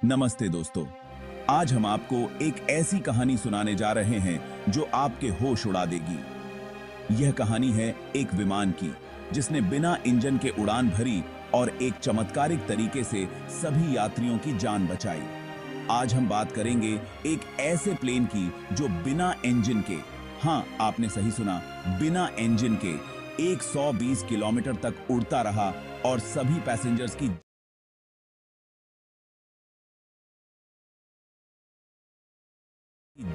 नमस्ते दोस्तों। आज हम आपको एक ऐसी कहानी सुनाने जा रहे हैं जो आपके होश उड़ा देगी। यह कहानी है एक विमान की जिसने बिना इंजन के उड़ान भरी और एक चमत्कारिक तरीके से सभी यात्रियों की जान बचाई। आज हम बात करेंगे एक ऐसे प्लेन की जो बिना इंजन के, हाँ आपने सही सुना, बिना इंजन के 120 किलोमीटर तक उड़ता रहा और सभी पैसेंजर्स की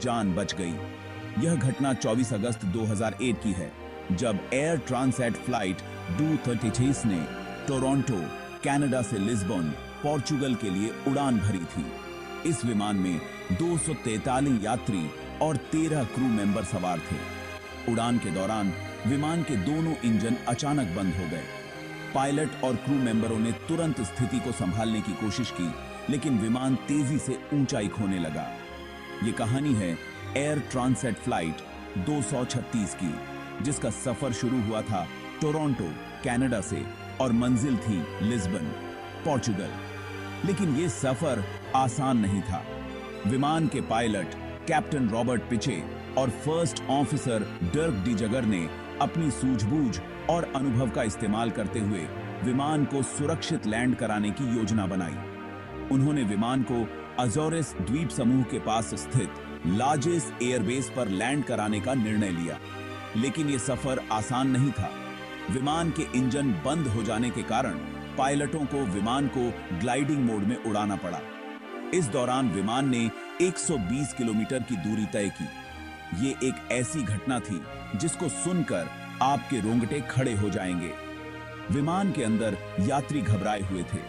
जान बच गई। यह घटना 24 अगस्त 2001 की है, जब एयर ट्रांसएट फ्लाइट 236 ने टोरंटो, कनाडा से लिस्बन, पोर्चुगल के लिए उड़ान भरी थी। इस विमान में 243 यात्री और 13 क्रू मेंबर सवार थे। उड़ान के दौरान विमान के दोनों इंजन अचानक बंद हो गए। पायलट और क्रू मेंबरों ने तुरंत स्थिति को संभालने की कोशिश की, लेकिन विमान तेजी से ऊंचाई खोने लगा। ये कहानी है एयर ट्रांसएट फ्लाइट 236 की, जिसका सफर शुरू हुआ था टोरंटो, कनाडा से और मंजिल थी लिस्बन, पोर्चुगल। लेकिन ये सफर आसान नहीं था। विमान के पायलट कैप्टन रॉबर्ट पिचे और फर्स्ट ऑफिसर डर्क डी जगर ने अपनी सूझबूझ और अनुभव का इस्तेमाल करते हुए विमान को सुरक्षित लैंड कराने की योजना बनाई। उन्होंने विमान को अज़ोरेस द्वीप समूह के पास स्थित लाजेस एयरबेस पर लैंड कराने का निर्णय लिया। लेकिन यह सफर आसान नहीं था। विमान के इंजन बंद हो जाने के कारण पायलटों को विमान को ग्लाइडिंग मोड में उड़ाना पड़ा। इस दौरान विमान ने 120 किलोमीटर की दूरी तय की। ये एक ऐसी घटना थी जिसको सुनकर आपके रोंगटे खड़े हो जाएंगे। विमान के अंदर यात्री घबराए हुए थे,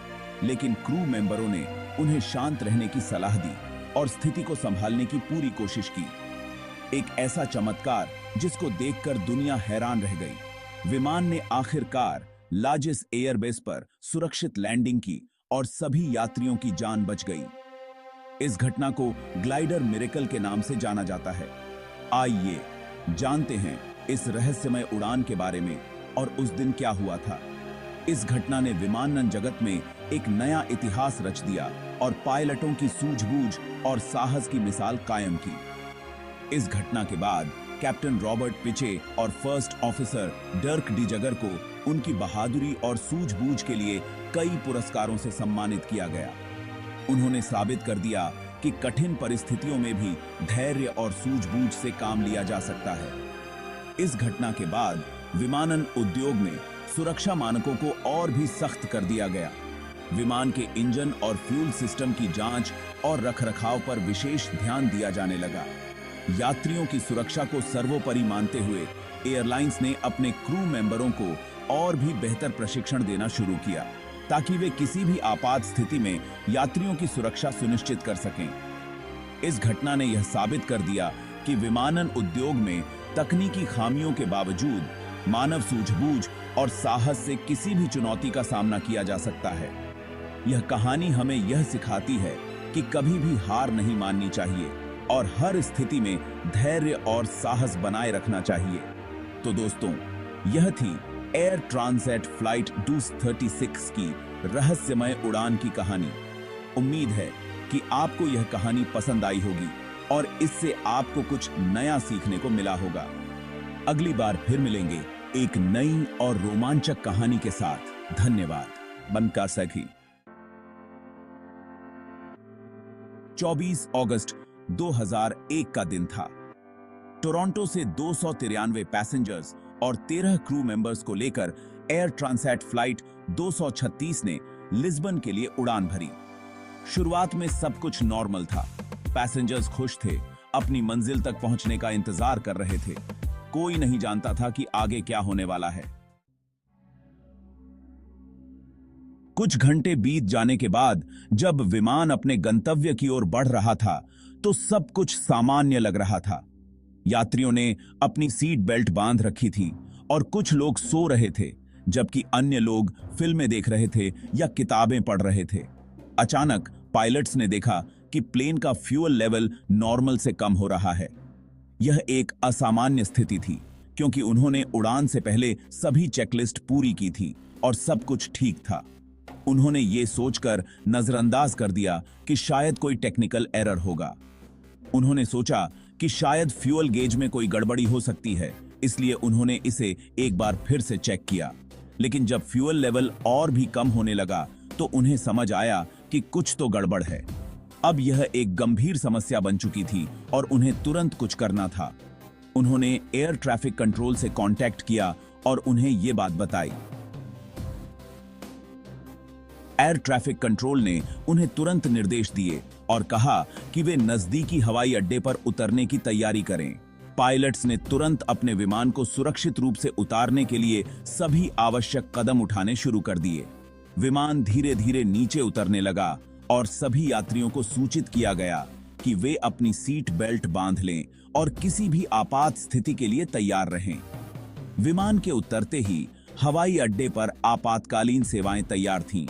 लेकिन क्रू मेंबरों ने उन्हें शांत रहने की सलाह दी और स्थिति को संभालने की पूरी कोशिश की। एक ऐसा चमत्कार जिसको देखकर दुनिया हैरान रह गई। विमान ने आखिरकार लाजेस एयरबेस पर सुरक्षित लैंडिंग की और सभी यात्रियों की जान बच गई। इस घटना को ग्लाइडर मिरेकल के नाम से जाना जाता है। आइए जानते हैं इस रहस्यमय उड़ान के बारे में और उस दिन क्या हुआ था। इस घटना ने विमानन जगत में एक नया इतिहास रच दिया और पायलटों की सूझबूझ और साहस की मिसाल कायम की। इस घटना के बाद कैप्टन रॉबर्ट पिचे और फर्स्ट ऑफिसर डर्क डी जगर को उनकी बहादुरी और सूझबूझ के लिए कई पुरस्कारों से सम्मानित किया गया। उन्होंने साबित कर दिया कि कठिन परिस्थितियों में भी धैर्य और सूझबूझ से काम लिया जा सकता है। इस घटना के बाद विमानन उद्योग में सुरक्षा मानकों को और भी सख्त कर दिया गया। विमान के इंजन और फ्यूल सिस्टम की जांच और रखरखाव पर विशेष ध्यान दिया जाने लगा। यात्रियों की सुरक्षा को सर्वोपरि मानते हुए एयरलाइंस ने अपने क्रू मेंबरों को और भी बेहतर प्रशिक्षण देना शुरू किया, ताकि वे किसी भी आपात स्थिति में यात्रियों की सुरक्षा सुनिश्चित कर सकें। इस घटना ने यह साबित कर दिया कि विमानन उद्योग में तकनीकी खामियों के बावजूद मानव सूझबूझ और साहस से किसी भी चुनौती का सामना किया जा सकता है। यह कहानी हमें यह सिखाती है कि कभी भी हार नहीं माननी चाहिए और हर स्थिति में धैर्य और साहस बनाए रखना चाहिए। तो दोस्तों, यह थी एयर ट्रांसएट फ्लाइट 236 की रहस्यमय उड़ान की कहानी। उम्मीद है कि आपको यह कहानी पसंद आई होगी और इससे आपको कुछ नया सीखने को मिला होगा। अगली बार फिर मिलेंगे एक नई और रोमांचक कहानी के साथ। धन्यवाद। बनका सखी। 24 अगस्त 2001 का दिन था। टोरंटो से 293 पैसेंजर्स और 13 क्रू मेंबर्स को लेकर एयर ट्रांसएट फ्लाइट 236 ने लिस्बन के लिए उड़ान भरी। शुरुआत में सब कुछ नॉर्मल था। पैसेंजर्स खुश थे, अपनी मंजिल तक पहुंचने का इंतजार कर रहे थे। कोई नहीं जानता था कि आगे क्या होने वाला है। कुछ घंटे बीत जाने के बाद जब विमान अपने गंतव्य की ओर बढ़ रहा था, तो सब कुछ सामान्य लग रहा था। यात्रियों ने अपनी सीट बेल्ट बांध रखी थी और कुछ लोग सो रहे थे, जबकि अन्य लोग फिल्में देख रहे थे या किताबें पढ़ रहे थे। अचानक पायलट्स ने देखा कि प्लेन का फ्यूल लेवल नॉर्मल से कम हो रहा है। यह एक असामान्य स्थिति थी, क्योंकि उन्होंने उड़ान से पहले सभी चेकलिस्ट पूरी की थी और सब कुछ ठीक था। उन्होंने ये सोचकर नजरअंदाज कर दिया कि शायद कोई टेक्निकल एरर होगा। उन्होंने सोचा कि शायद फ्यूल गेज में कोई गड़बड़ी हो सकती है, इसलिए उन्होंने इसे एक बार फिर से चेक किया। लेकिन जब फ्यूल लेवल और भी कम होने लगा तो उन्हें समझ आया कि कुछ तो गड़बड़ है। अब यह एक गंभीर समस्या बन चुकी थी और उन्हें तुरंत कुछ करना था। उन्होंने एयर ट्रैफिक कंट्रोल से कांटेक्ट किया और उन्हें यह बात बताई। एयर ट्रैफिक कंट्रोल ने उन्हें तुरंत निर्देश दिए और कहा कि वे नजदीकी हवाई अड्डे पर उतरने की तैयारी करें। पायलट्स ने तुरंत अपने विमान को सुरक्षित रूप से उतारने के लिए सभी आवश्यक कदम उठाने शुरू कर दिए। विमान धीरे धीरे नीचे उतरने लगा और सभी यात्रियों को सूचित किया गया कि वे अपनी सीट बेल्ट बांध लें और किसी भी आपात स्थिति के लिए तैयार रहें। विमान के उतरते ही हवाई अड्डे पर आपातकालीन सेवाएं तैयार थीं।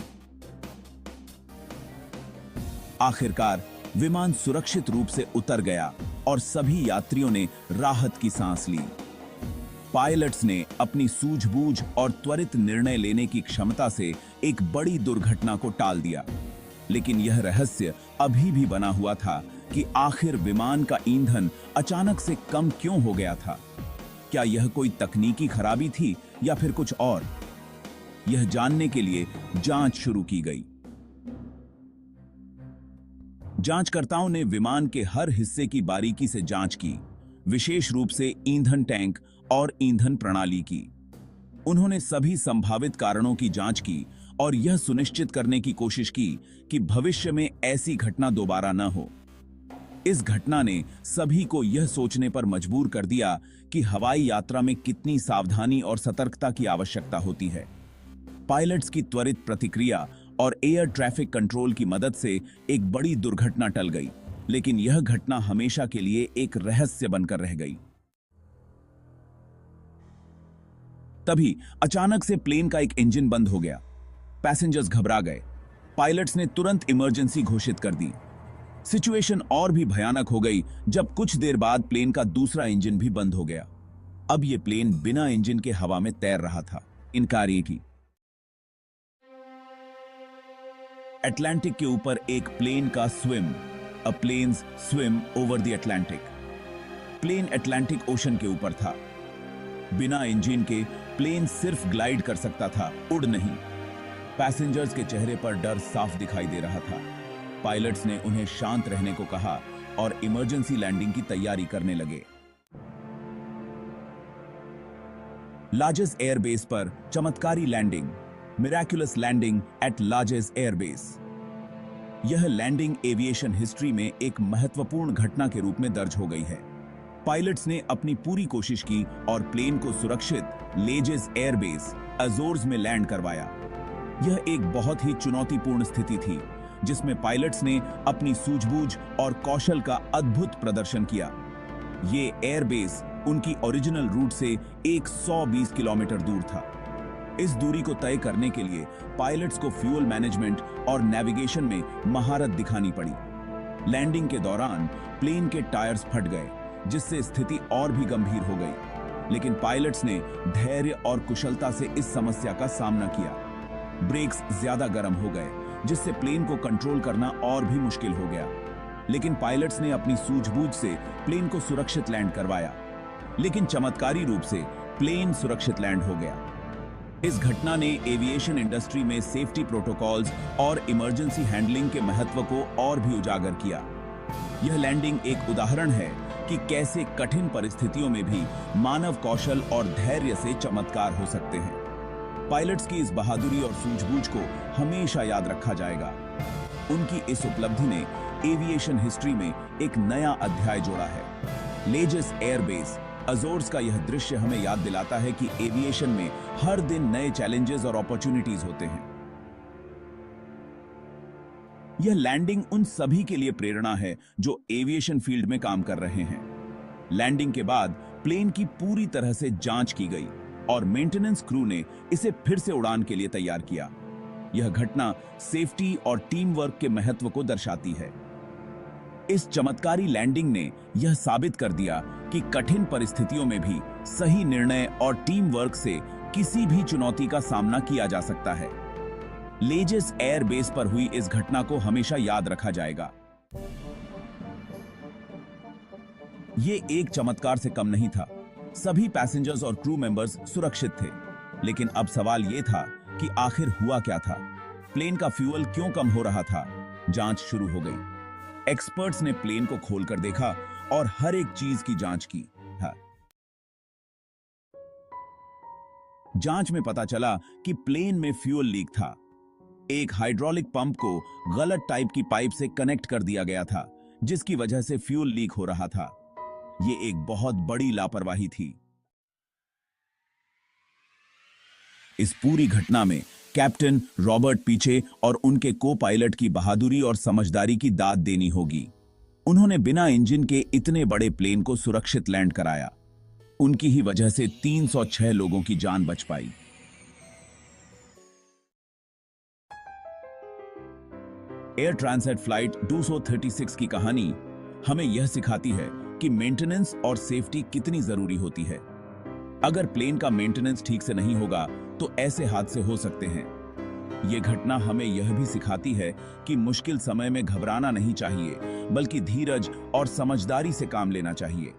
आखिरकार विमान सुरक्षित रूप से उतर गया और सभी यात्रियों ने राहत की सांस ली। पायलट्स ने अपनी सूझबूझ और त्वरित निर्णय लेने की क्षमता से एक बड़ी दुर्घटना को टाल दिया। लेकिन यह रहस्य अभी भी बना हुआ था कि आखिर विमान का ईंधन अचानक से कम क्यों हो गया था। क्या यह कोई तकनीकी खराबी थी या फिर कुछ और? यह जानने के लिए जांच शुरू की गई। जांचकर्ताओं ने विमान के हर हिस्से की बारीकी से जांच की, विशेष रूप से ईंधन टैंक और ईंधन प्रणाली की। उन्होंने सभी संभावित कारणों की जांच की और यह सुनिश्चित करने की कोशिश की कि भविष्य में ऐसी घटना दोबारा न हो। इस घटना ने सभी को यह सोचने पर मजबूर कर दिया कि हवाई यात्रा में कितनी सावधानी और सतर्कता की आवश्यकता होती है। पायलट्स की त्वरित प्रतिक्रिया और एयर ट्रैफिक कंट्रोल की मदद से एक बड़ी दुर्घटना टल गई, लेकिन यह घटना हमेशा के लिए एक रहस्य बनकर रह गई। तभी अचानक से प्लेन का एक इंजन बंद हो गया। पैसेंजर्स घबरा गए। पायलट्स ने तुरंत इमरजेंसी घोषित कर दी। सिचुएशन और भी भयानक हो गई जब कुछ देर बाद प्लेन का दूसरा इंजन भी बंद हो गया। अब यह प्लेन बिना इंजन के हवा में तैर रहा था। इन कार्य की अटलांटिक के ऊपर एक प्लेन का a planes swim over the Atlantic. Plane Atlantic ocean के ऊपर था। बिना इंजन के प्लेन सिर्फ ग्लाइड कर सकता था, उड़ नहीं। पैसेंजर्स के चेहरे पर डर साफ दिखाई दे रहा था। पायलट्स ने उन्हें शांत रहने को कहा और इमरजेंसी लैंडिंग की तैयारी करने लगे। लाजेस एयरबेस पर चमत्कारी landing, miraculous landing at Lajes airbase. यह लैंडिंग एविएशन हिस्ट्री में एक महत्वपूर्ण घटना के रूप में दर्ज हो गई है। पायलट्स ने अपनी पूरी कोशिश की और प्लेन को सुरक्षित लेजेस एयरबेस अजोर्स में लैंड करवाया। यह एक बहुत ही चुनौतीपूर्ण स्थिति थी, जिसमें पायलट्स ने अपनी सूझबूझ और कौशल का अद्भुत प्रदर्शन किया। ये एयरबेस उनकी ओरिजिनल रूट से 120 किलोमीटर दूर था। इस दूरी को तय करने के लिए पायलट्स को फ्यूल मैनेजमेंट और नेविगेशन में महारत दिखानी पड़ी। लैंडिंग के दौरान प्लेन के टायर्स फट गए, जिससे स्थिति और भी गंभीर हो गई। लेकिन पायलट्स ने धैर्य और कुशलता से इस समस्या का सामना किया। ब्रेक्स ज्यादा गर्म हो गए, जिससे प्लेन को कंट्रोल करना और भी मुश्किल हो गया। लेकिन पायलट्स ने अपनी सूझबूझ से प्लेन को सुरक्षित लैंड करवाया। लेकिन चमत्कारी रूप से प्लेन सुरक्षित लैंड हो गया। इस घटना ने एविएशन इंडस्ट्री में सेफ्टी प्रोटोकॉल्स और इमरजेंसी हैंडलिंग के महत्व को और भी उजागर किया। यह लैंडिंग एक उदाहरण है कि कैसे कठिन परिस्थितियों में भी मानव कौशल और धैर्य से चमत्कार हो सकते हैं। पायलट्स की इस बहादुरी और सूझबूझ को हमेशा याद रखा जाएगा। उनकी इस उपलब्धि ने एविएशन हिस्ट्री में एक नया अध्याय जोड़ा है। लेजेस एयरबेस अजोर्स का यह दृश्य हमें याद दिलाता है कि एविएशन में हर दिन नए चैलेंजेस और अपॉर्चुनिटीज होते हैं। यह लैंडिंग उन सभी के लिए प्रेरणा है जो एविएशन फील्ड में काम कर रहे हैं। लैंडिंग के बाद प्लेन की पूरी तरह से जांच की गई और मेंटेनेंस क्रू ने इसे फिर से उड़ान के लिए तैयार किया। यह घटना सेफ्टी और टीम वर्क के महत्व को दर्शाती है। इस चमत्कारी लैंडिंग ने यह साबित कर दिया कि कठिन परिस्थितियों में भी सही निर्णय और टीम वर्क से किसी भी चुनौती का सामना किया जा सकता है। लेजिस एयर बेस पर हुई इस घटना को हमेशा याद रखा जाएगा। ये एक चमत्कार से कम नहीं था। सभी पैसेंजर्स और क्रू मेंबर्स सुरक्षित थे, लेकिन अब सवाल यह था कि आखिर हुआ क्या था। प्लेन का फ्यूल क्यों कम हो रहा था? जांच शुरू हो गई। एक्सपर्ट्स ने प्लेन को खोलकर देखा और हर एक चीज की जांच की। जांच में पता चला कि प्लेन में फ्यूल लीक था। एक हाइड्रोलिक पंप को गलत टाइप की पाइप से कनेक्ट कर दिया गया था, जिसकी वजह से फ्यूल लीक हो रहा था। यह एक बहुत बड़ी लापरवाही थी। इस पूरी घटना में कैप्टन रॉबर्ट पीछे और उनके को पायलट की बहादुरी और समझदारी की दाद देनी होगी। उन्होंने बिना इंजन के इतने बड़े प्लेन को सुरक्षित लैंड कराया। उनकी ही वजह से 306 लोगों की जान बच पाई। एयर ट्रांसेट फ्लाइट 236 की कहानी हमें यह सिखाती है कि मेंटेनेंस और सेफ्टी कितनी जरूरी होती है। अगर प्लेन का मेंटेनेंस ठीक से नहीं होगा तो ऐसे हादसे हो सकते हैं। यह घटना हमें यह भी सिखाती है कि मुश्किल समय में घबराना नहीं चाहिए, बल्कि धीरज और समझदारी से काम लेना चाहिए।